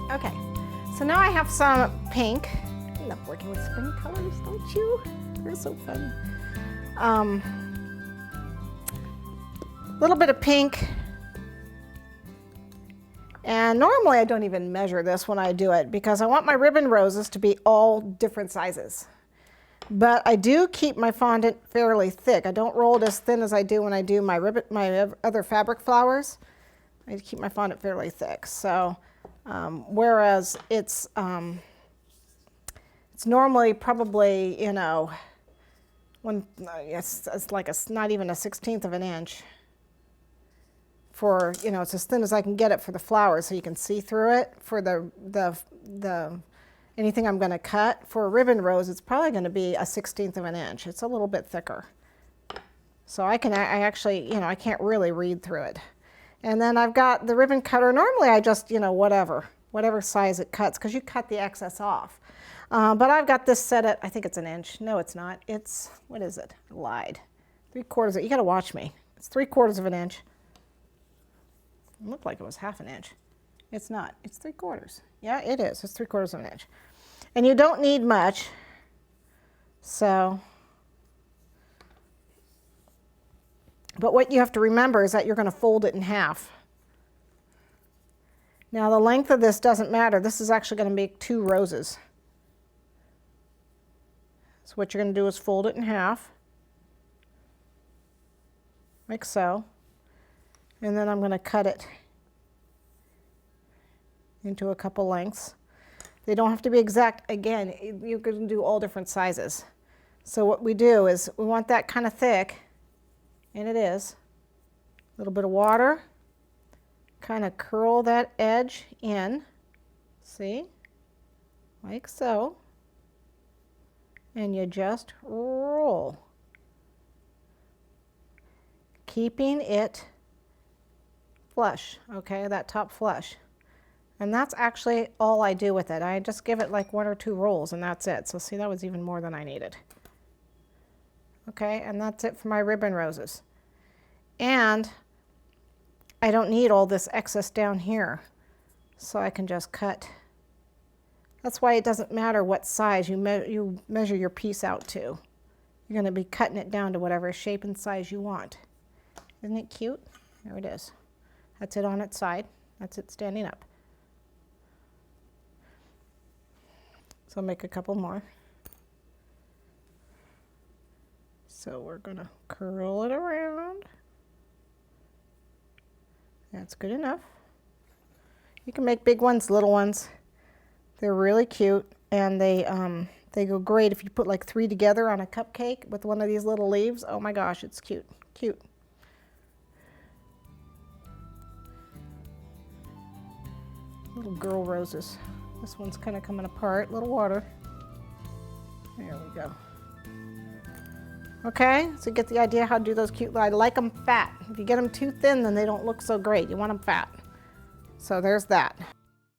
Okay, so now I have some pink. I love working with spring colors, don't you? They're so fun. A little bit of pink. And normally I don't even measure this when I do it because I want my ribbon roses to be all different sizes. But I do keep my fondant fairly thick. I don't roll it as thin as I do when I do my other fabric flowers. I keep my fondant fairly thick. So, whereas it's normally probably, you know, it's like not even a 1/16 of an inch. For, you know, it's as thin as I can get it for the flowers so you can see through it. For the anything I'm going to cut, for a ribbon rose, it's probably going to be a 1/16 of an inch. It's a little bit thicker. So I actually, you know, I can't really read through it. And then I've got the ribbon cutter. Normally I just, you know, whatever size it cuts, because you cut the excess off. But I've got this set at, I think it's an inch. No, it's not. It's, what is it? I lied. 3/4. You got to watch me. It's 3/4 of an inch. It looked like it was 1/2 inch. It's not. It's 3/4. Yeah, it is. It's 3/4 of an inch. And you don't need much. So, but what you have to remember is that you're going to fold it in half. Now the length of this doesn't matter. This is actually going to make 2 roses. So what you're going to do is fold it in half, like so. And then I'm going to cut it into a couple lengths. They don't have to be exact. Again, you can do all different sizes. So what we do is we want that kind of thick, and it is. A little bit of water, kind of curl that edge in, see, like so, and you just roll, keeping it flush, okay, that top flush. And that's actually all I do with it. I just give it like 1 or 2 rolls and that's it. So see, that was even more than I needed. Okay, and that's it for my ribbon roses. And I don't need all this excess down here. So I can just cut. That's why it doesn't matter what size you measure your piece out to. You're going to be cutting it down to whatever shape and size you want. Isn't it cute? There it is. That's it on its side. That's it standing up. So I'll make a couple more. So we're going to curl it around. That's good enough. You can make big ones, little ones. They're really cute, and they go great if you put like 3 together on a cupcake with one of these little leaves. Oh my gosh, it's cute, cute. Little girl roses. This one's kind of coming apart. Little water. There we go. Okay, so you get the idea how to do those cute. I like them fat. If you get them too thin, then they don't look so great. You want them fat. So there's that.